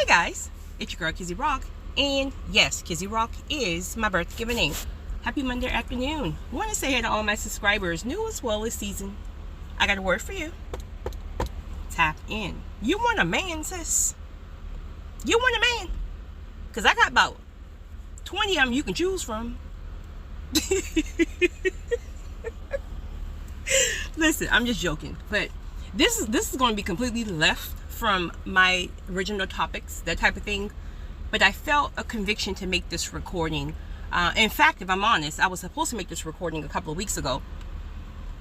Hey guys, it's your girl Kizzy Rock, and yes, Kizzy Rock is my birth given name. Happy Monday afternoon. I want to say hey to all my subscribers, new as well as seasoned. I got a word for you. Tap in. You want a man, sis? You want a man? Because I got about 20 of them you can choose from. Listen, I'm just joking, but this is going to be completely left from my original topics, that type of thing. But I felt a conviction to make this recording. In fact, if I'm honest, I was supposed to make this recording a couple of weeks ago.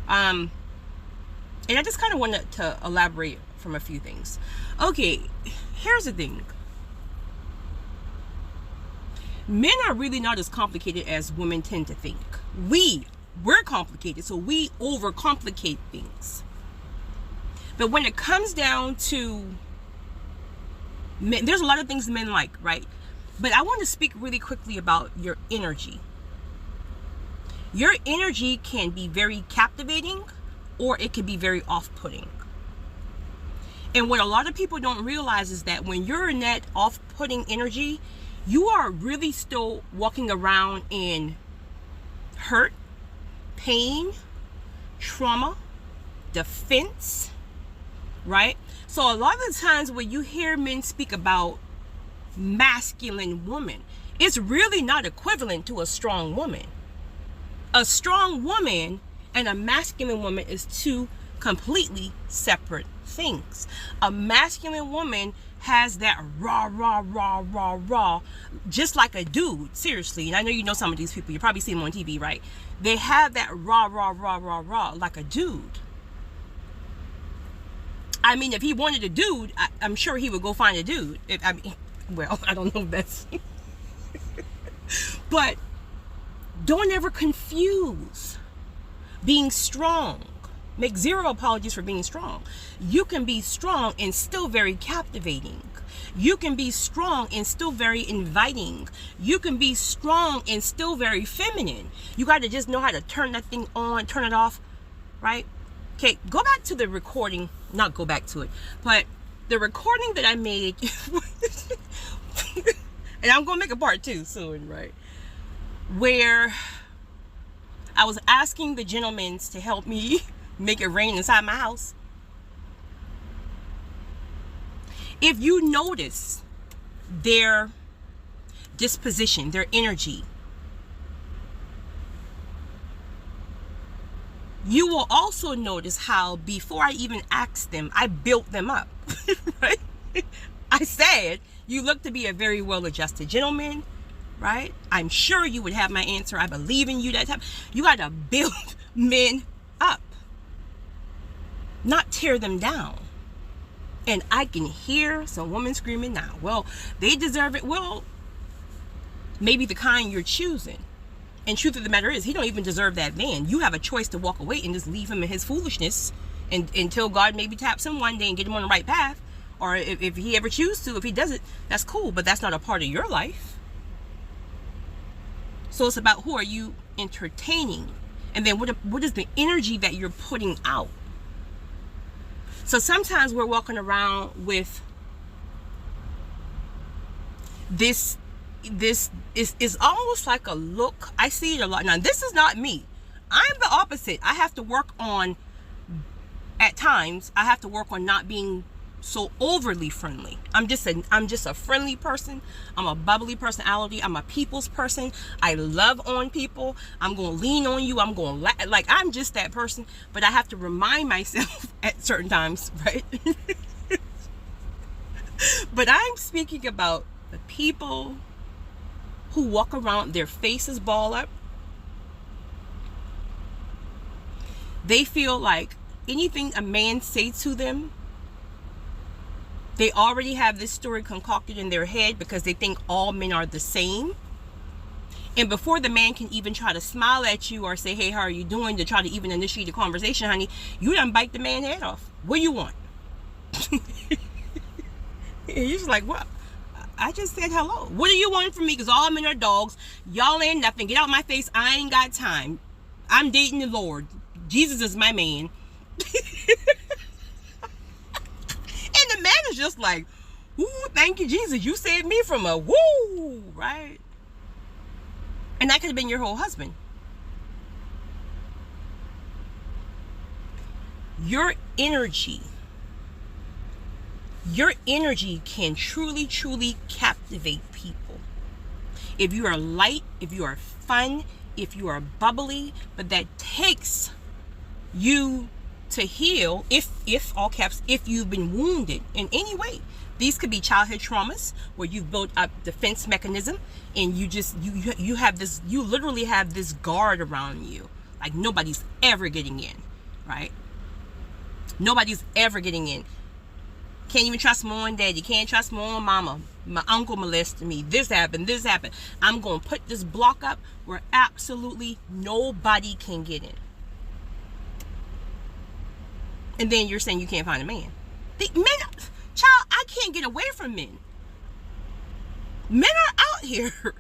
And I just kind of wanted to elaborate from a few things. Okay, here's the thing. Men are really not as complicated as women tend to think. We're complicated, so we overcomplicate things. But when it comes down to men, there's a lot of things men like, right? But I want to speak really quickly about your energy. Your energy can be very captivating, or it can be very off-putting. And what a lot of people don't realize is that when you're in that off-putting energy, you are really still walking around in hurt, pain, trauma, defense, right? So a lot of the times when you hear men speak about masculine woman, it's really not equivalent to a strong woman. A strong woman and a masculine woman is two completely separate things. A masculine woman has that raw, just like a dude, seriously. And I know you know some of these people, you probably see them on TV, right? They have that raw, like a dude. I mean, if he wanted a dude, I'm sure he would go find a dude. I don't know if that's... But don't ever confuse being strong. Make zero apologies for being strong. You can be strong and still very captivating. You can be strong and still very inviting. You can be strong and still very feminine. You got to just know how to turn that thing on, turn it off, right? Okay, go back to the recording. Not go back to it, but the recording that I made, and I'm going to make a part 2 soon, right? Where I was asking the gentlemen to help me make it rain inside my house. If you notice their disposition, their energy, you will also notice how before I even asked them, I built them up, right? I said, you look to be a very well-adjusted gentleman, right? I'm sure you would have my answer. I believe in you, that type. You got to build men up, not tear them down. And I can hear some women screaming now, well, they deserve it. Well, maybe the kind you're choosing. And truth of the matter is, he don't even deserve that man. You have a choice to walk away and just leave him in his foolishness until God maybe taps him one day and get him on the right path. Or if he ever chooses to, if he doesn't, that's cool. But that's not a part of your life. So it's about who are you entertaining? And then what is the energy that you're putting out? So sometimes we're walking around with this is almost like a look. I see it a lot. Now, this is not me. I'm the opposite. I have to work on, at times, I have to work on not being so overly friendly. I'm just a friendly person. I'm a bubbly personality. I'm a people's person. I love on people. I'm going to lean on you. I'm going to like, I'm just that person, but I have to remind myself at certain times, right? But I'm speaking about the people who walk around, their faces ball up. They feel like anything a man say to them, they already have this story concocted in their head because they think all men are the same. And before the man can even try to smile at you or say, hey, how are you doing, to try to even initiate a conversation, honey, you done bite the man's head off. What do you want? And you're just like, what? I just said hello. What do you want from me? Because all men are dogs. Y'all ain't nothing. Get out my face. I ain't got time. I'm dating the Lord. Jesus is my man. And the man is just like, Ooh, thank you, Jesus. You saved me from a woo, right? And that could have been your whole husband. Your energy can truly, truly captivate people. If you are light, if you are fun, if you are bubbly, but that takes you to heal, if all caps, if you've been wounded in any way. These could be childhood traumas where you've built up defense mechanism, and you have this, you literally have this guard around you, like nobody's ever getting in, right? Nobody's ever getting in. Can't even trust mom and daddy. Can't trust mom and mama. My uncle molested me. This happened. I'm going to put this block up where absolutely nobody can get in. And then you're saying you can't find a man. Men, child, I can't get away from men. Men are out here.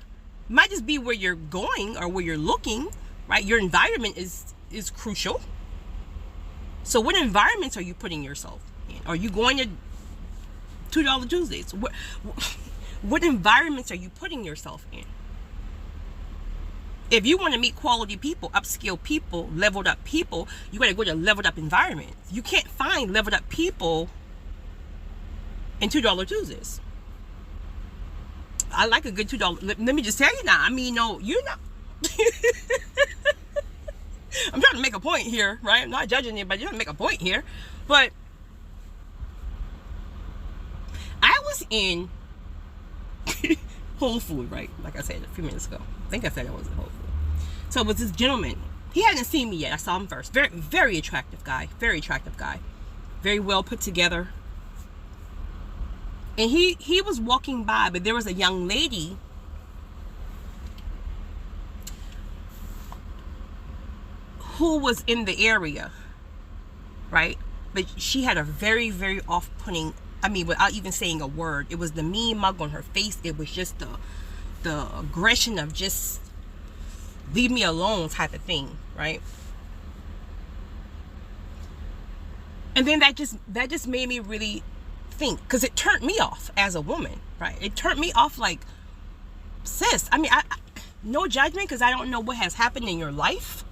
Might just be where you're going or where you're looking, right? Your environment is crucial. So what environments are you putting yourself in? Are you going to $2 Tuesdays? What environments are you putting yourself in? If you want to meet quality people, upskilled people, leveled up people, you got to go to leveled up environments. You can't find leveled up people in $2 Tuesdays. I like a good $2. Let me just tell you now. I mean, no, you're not. I'm trying to make a point here, right? I'm not judging anybody. You're trying to make a point here. But I was in Whole Food, right? Like I said a few minutes ago. I think I said I was in Whole Food. So it was this gentleman. He hadn't seen me yet. I saw him first. Very, very attractive guy. Very attractive guy. Very well put together. And he was walking by, but there was a young lady who was in the area, right? But she had a very, very off-putting, I mean, without even saying a word, it was the mean mug on her face. It was just the aggression of just leave me alone type of thing, right? And then that just made me really think, because it turned me off as a woman, right? It turned me off like, sis, I mean, I no judgment, because I don't know what has happened in your life,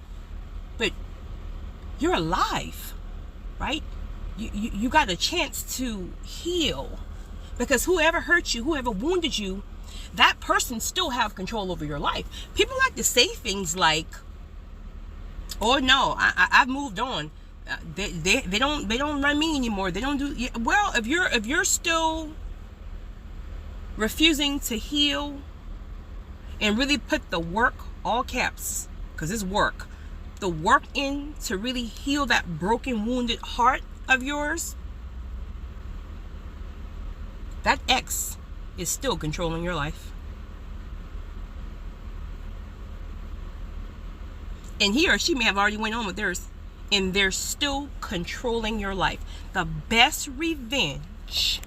but you're alive, right? You got a chance to heal, because whoever hurt you, whoever wounded you, that person still have control over your life. People like to say things like, oh no, I've moved on. They don't run me anymore. They don't do well. If you're still refusing to heal and really put the work, all caps, because it's work, the work in to really heal that broken, wounded heart of yours, that ex is still controlling your life. And he or she may have already went on with theirs, and they're still controlling your life. The best revenge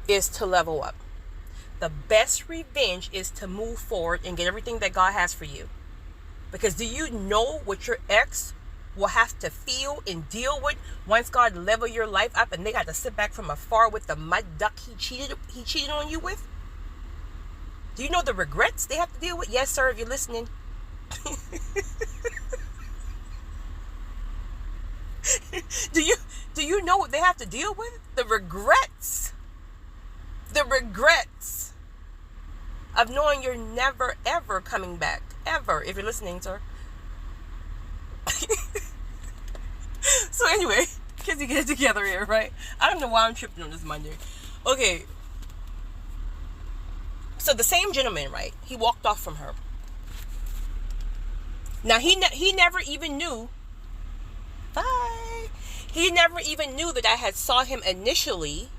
is to level up. The best revenge is to move forward and get everything that God has for you. Because do you know what your ex will have to feel and deal with once God level your life up and they got to sit back from afar with the mud duck he cheated on you with? Do you know the regrets they have to deal with? Yes, sir, if you're listening. Do you know what they have to deal with? The regrets. The regrets of knowing you're never ever coming back. Ever, if you're listening, sir. So anyway, kids, you get it together here, right? I don't know why I'm tripping on this Monday. Okay. So the same gentleman, right? He walked off from her. Now he never even knew. Bye. He never even knew that I had saw him initially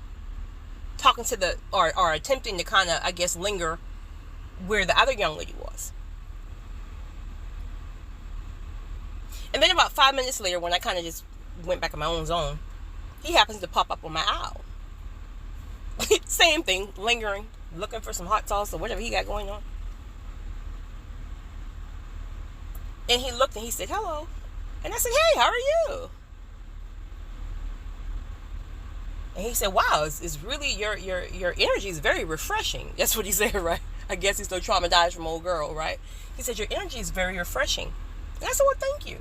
talking to the or attempting to kind of, I guess, linger where the other young lady was. And then about 5 minutes later, when I kind of just went back in my own zone, he happens to pop up on my aisle. Same thing, lingering, looking for some hot sauce or whatever he got going on. And he looked and he said, hello. And I said, hey, how are you? And he said, wow, it's really, your energy is very refreshing. That's what he said, right? I guess he's still traumatized from old girl, right? He said, your energy is very refreshing. And I said, well, thank you.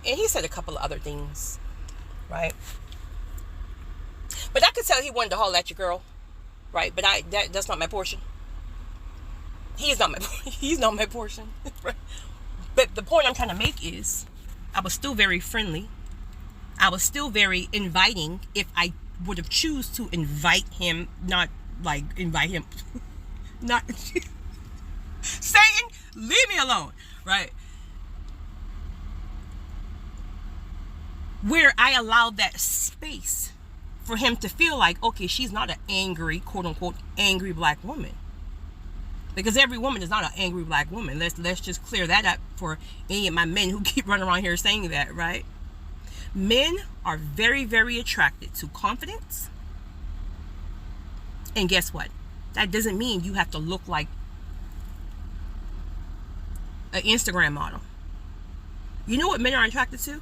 And he said a couple of other things, right? But I could tell he wanted to holler at your girl, right? But that's not my portion. He's not my portion. Right? But the point I'm trying to make is, I was still very friendly. I was still very inviting. If I would have choose to invite him, not like invite him, not Satan, leave me alone, right? Where I allowed that space for him to feel like, okay, she's not an angry, quote unquote, angry black woman. Because every woman is not an angry black woman. Let's just clear that up for any of my men who keep running around here saying that, right? Men are very, very attracted to confidence. And guess what? That doesn't mean you have to look like an Instagram model. You know what men are attracted to?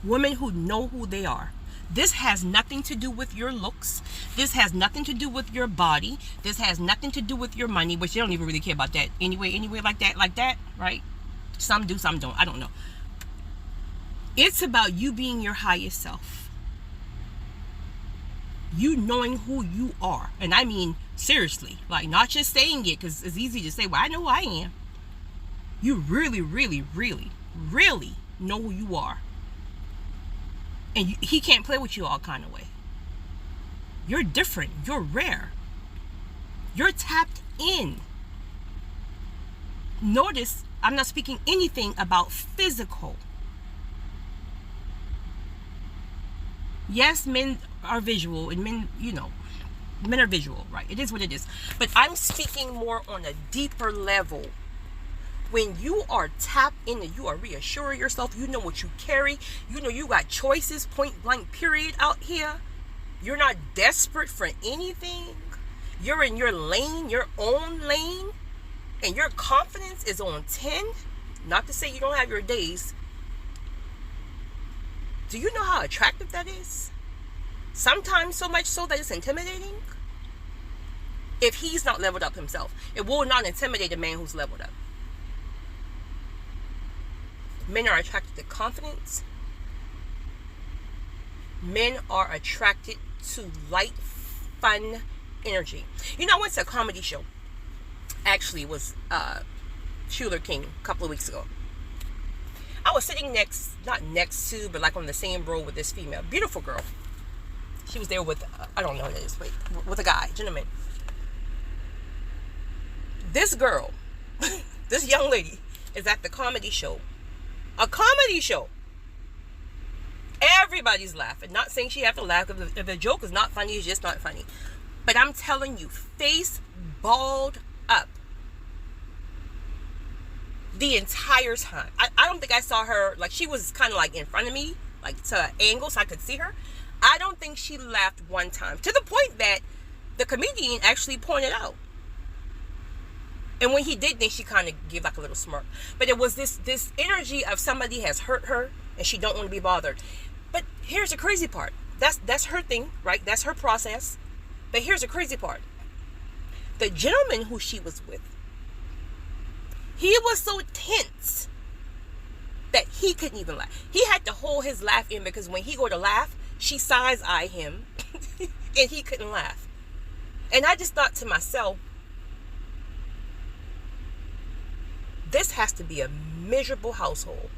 Women who know who they are. This has nothing to do with your looks. This has nothing to do with your body. This has nothing to do with your money, which they don't even really care about that anyway, like that, right? Some do, some don't. I don't know. It's about you being your highest self. You knowing who you are. And I mean, seriously, like not just saying it because it's easy to say, well, I know who I am. You really, really, really, really know who you are. And he can't play with you all kind of way. You're different. You're rare. You're tapped in. Notice, I'm not speaking anything about physical. Yes, men are visual, and men are visual, right? It is what it is. But I'm speaking more on a deeper level. When you are tapped in and you are reassuring yourself, you know what you carry, you know you got choices, point blank period out here. You're not desperate for anything. You're in your lane, your own lane, and your confidence is on 10. Not to say you don't have your days. Do you know how attractive that is? Sometimes so much so that it's intimidating. If he's not leveled up himself, it will not intimidate a man who's leveled up. Men are attracted to confidence. Men are attracted to light, fun energy. You know, I went to a comedy show. Actually, it was Schuler King a couple of weeks ago. I was sitting not next to, but like on the same row with this female, beautiful girl. She was there with, I don't know what it is, wait, with a guy, gentleman. This girl, this young lady, is at the comedy show. A comedy show. Everybody's laughing. Not saying she have to laugh. If the joke is not funny, it's just not funny. But I'm telling you, face balled up the entire time. I don't think I saw her, like she was kind of like in front of me, like to an angle so I could see her. I don't think she laughed one time. To the point that the comedian actually pointed out. And when he did, then she kind of gave like a little smirk. But it was this energy of somebody has hurt her and she don't want to be bothered. But here's the crazy part. That's her thing, right? That's her process. But here's the crazy part. The gentleman who she was with, he was so tense that he couldn't even laugh. He had to hold his laugh in because when he go to laugh, she side-eye him and he couldn't laugh. And I just thought to myself, this has to be a miserable household.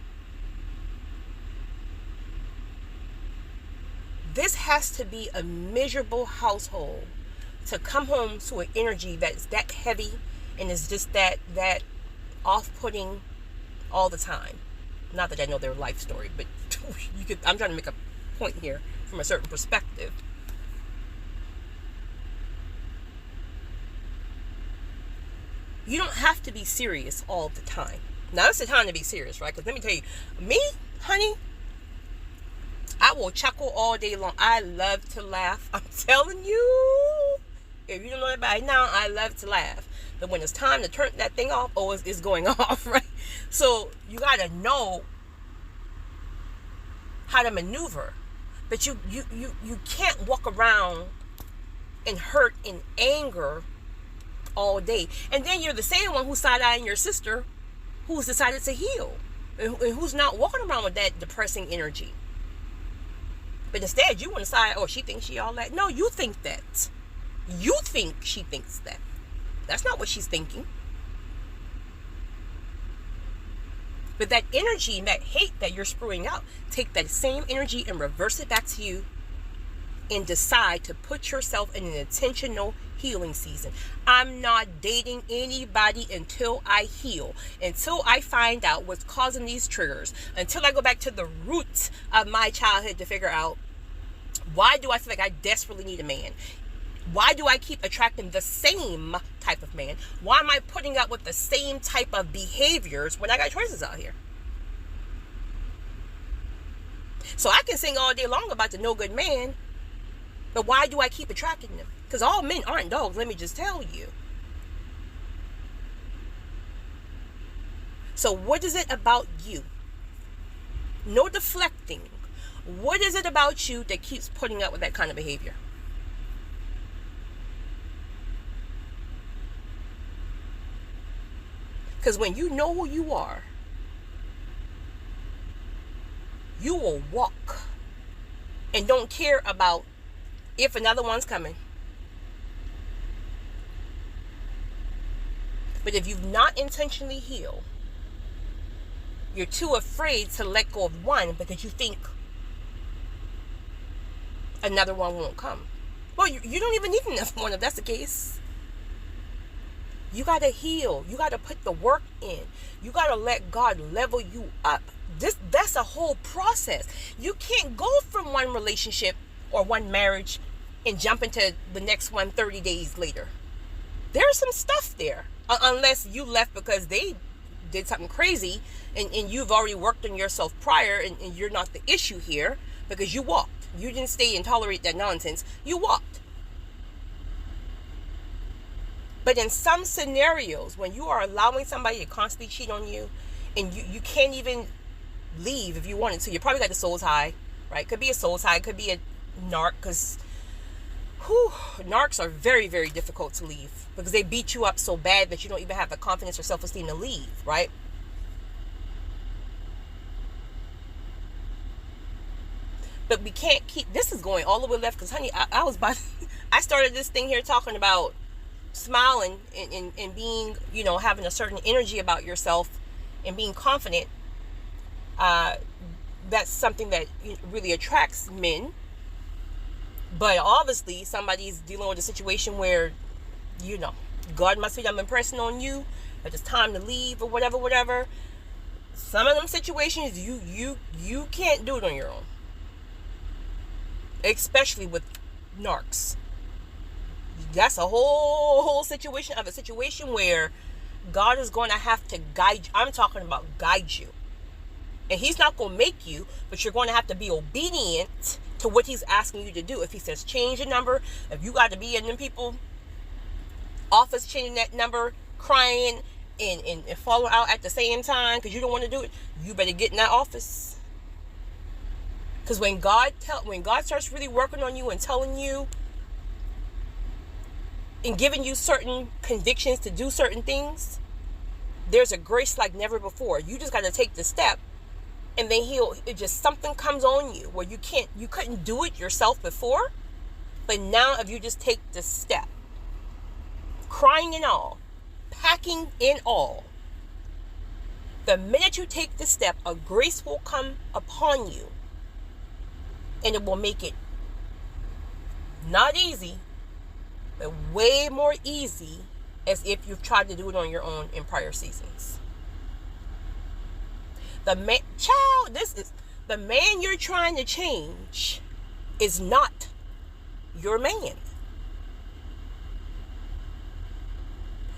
This has to be a miserable household to come home to an energy that's that heavy and is just that off-putting all the time. Not that I know their life story, but I'm trying to make a point here from a certain perspective. You don't have to be serious all the time. Now, it's the time to be serious, right? Because let me tell you, me, honey, I will chuckle all day long. I love to laugh. I'm telling you. If you don't know that by now, I love to laugh. But when it's time to turn that thing off, it's going off, right? So you got to know how to maneuver. But you can't walk around in hurt and anger all day. And then you're the same one who's side-eyeing your sister who's decided to heal. And who's not walking around with that depressing energy. But instead, you want to side, oh, she thinks she all that. No, you think that. You think she thinks that. That's not what she's thinking. But that energy and that hate that you're spewing out, take that same energy and reverse it back to you and decide to put yourself in an intentional healing season. I'm not dating anybody until I heal, until I find out what's causing these triggers, until I go back to the roots of my childhood to figure out, why do I feel like I desperately need a man? Why do I keep attracting the same type of man? Why am I putting up with the same type of behaviors when I got choices out here? So I can sing all day long about the no good man, but why do I keep attracting them? Because all men aren't dogs, let me just tell you. So what is it about you? No deflecting. What is it about you that keeps putting up with that kind of behavior? Because when you know who you are, you will walk and don't care about if another one's coming. But if you've not intentionally healed, you're too afraid to let go of one because you think another one won't come. Well, you don't even need another one if that's the case. You got to heal. You got to put the work in. You got to let God level you up. That's a whole process. You can't go from one relationship or one marriage and jump into the next one 30 days later. There's some stuff there. Unless you left because they did something crazy and you've already worked on yourself prior and you're not the issue here because you walked. You didn't stay and tolerate that nonsense. You walked. But in some scenarios, when you are allowing somebody to constantly cheat on you and you can't even leave if you wanted to, you probably got the soul tie, right? Could be a soul tie, could be a narc, because narcs are very, very difficult to leave because they beat you up so bad that you don't even have the confidence or self-esteem to leave, right? But we can't keep, this is going all the way left because, honey, I started this thing here talking about smiling and being, having a certain energy about yourself and being confident. That's something that really attracts men. But obviously somebody's dealing with a situation where, God must be done impressing on you that it's time to leave or whatever. Some of them situations you can't do it on your own. Especially with narcs. That's a whole situation where God is going to have to guide you. I'm talking about guide you. And he's not going to make you, but you're going to have to be obedient to what he's asking you to do. If he says change your number, if you got to be in them people office changing that number, crying and falling out at the same time because you don't want to do it, you better get in that office. Because when God starts really working on you and telling you and giving you certain convictions to do certain things, there's a grace like never before. You just got to take the step, and then something comes on you where you couldn't do it yourself before, but now if you just take the step, crying and all, packing in all, the minute you take the step, a grace will come upon you, and it will make it not easy, but way more easy as if you've tried to do it on your own in prior seasons. The man you're trying to change is not your man.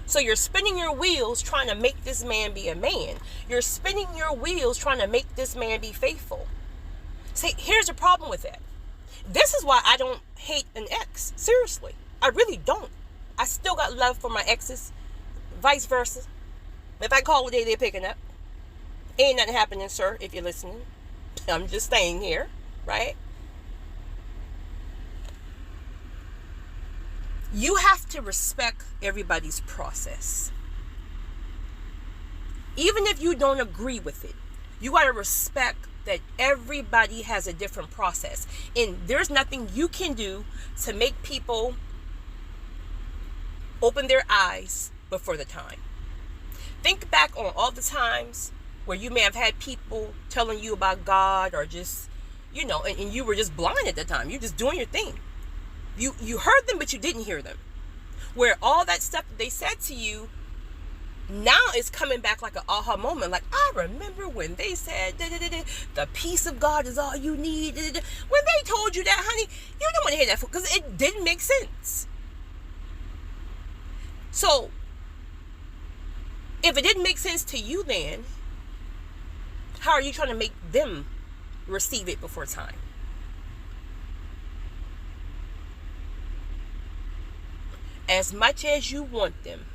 So you're spinning your wheels trying to make this man be a man. You're spinning your wheels trying to make this man be faithful. See, here's the problem with that. This is why I don't hate an ex. Seriously. I really don't. I still got love for my exes. Vice versa. If I call today, they're picking up. Ain't nothing happening, sir, if you're listening. I'm just staying here, right? You have to respect everybody's process. Even if you don't agree with it, you got to respect that everybody has a different process. And there's nothing you can do to make people open their eyes before the time. Think back on all the times where you may have had people telling you about God, or just, and you were just blind at the time. You're just doing your thing. You heard them, but you didn't hear them. Where all that stuff that they said to you, now it's coming back like an aha moment. Like, I remember when they said, the peace of God is all you need. When they told you that, honey, you don't want to hear that, because it didn't make sense. So, if it didn't make sense to you then, how are you trying to make them receive it before time? As much as you want them,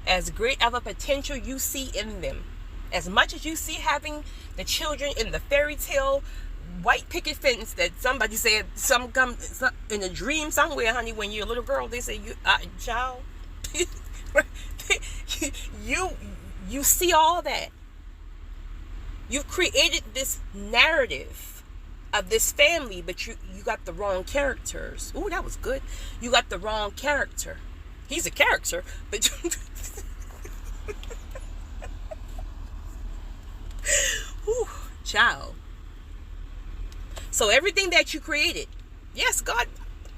as great of a potential you see in them, as much as you see having the children in the fairy tale white picket fence that somebody said some come in a dream somewhere, honey, when you're a little girl, they say, child, you see all that. You've created this narrative of this family, but you got the wrong characters. Ooh, that was good. You got the wrong character. He's a character, but ooh, child. So everything that you created, yes, God,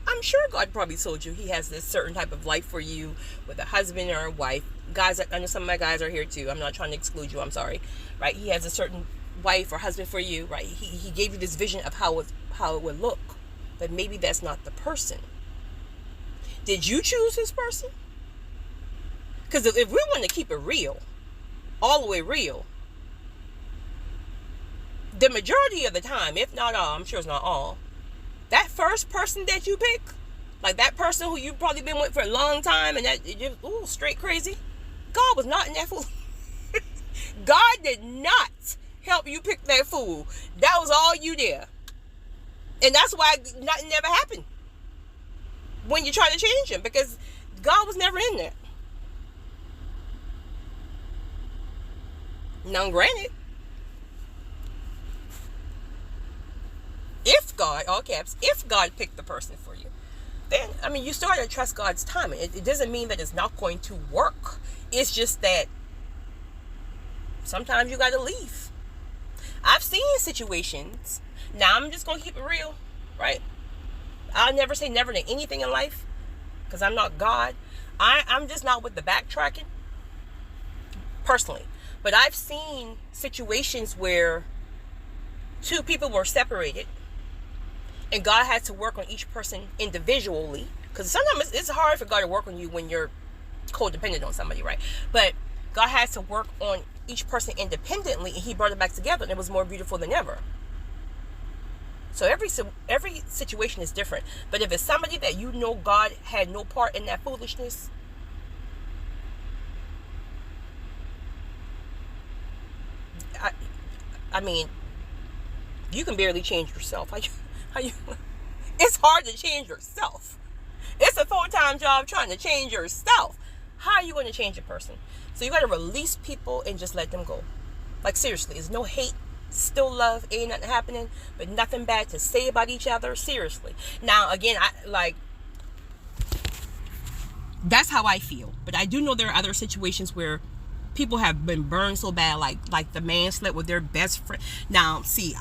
I'm sure God probably told you he has this certain type of life for you with a husband or a wife. Guys, I know some of my guys are here too. I'm not trying to exclude you. I'm sorry. Right? He has a certain wife or husband for you. Right? He gave you this vision of how it would look. But maybe that's not the person. Did you choose this person? Because if we want to keep it real, all the way real, the majority of the time, if not all, I'm sure it's not all, that first person that you pick, like that person who you've probably been with for a long time, and that you're straight crazy, God was not in that fool. God did not help you pick that fool. That was all you did. And that's why nothing never happened when you try to change him, because God was never in that. Now, granted, if God, all caps, if God picked the person for you, then, you still got to trust God's timing. It doesn't mean that it's not going to work. It's just that sometimes you got to leave. I've seen situations. Now, I'm just going to keep it real, right? I'll never say never to anything in life, because I'm not God. I'm just not with the backtracking, personally. But I've seen situations where two people were separated, and God had to work on each person individually. Because sometimes it's hard for God to work on you when you're codependent on somebody, right? But God has to work on each person independently, and he brought it back together, and it was more beautiful than ever. So every situation is different. But if it's somebody that you know God had no part in that foolishness, you can barely change yourself. How you? It's hard to change yourself. It's a full-time job trying to change yourself. How are you going to change a person? So you got to release people and just let them go. Like, seriously, there's no hate, still love, ain't nothing happening, but nothing bad to say about each other. Seriously. Now, again, that's how I feel. But I do know there are other situations where people have been burned so bad, like the man slept with their best friend. Now, see,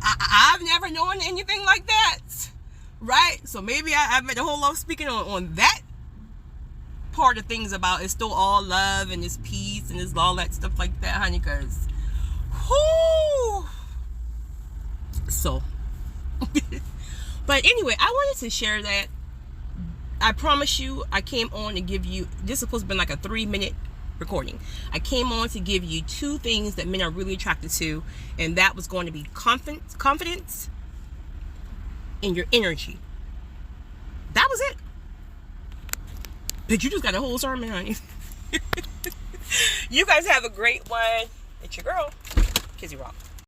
I've never known anything like that, right? So maybe I've made a whole lot of speaking on that part of things about it's still all love and it's peace and it's all that stuff like that, honey, because so but anyway, I wanted to share that. I promise you, I came on to give you, this is supposed to be like a 3-minute recording. I came on to give you 2 things that men are really attracted to, and that was going to be confidence and your energy. That was it. But you just got a whole sermon, honey. You guys have a great one. It's your girl, Kizzy Rock.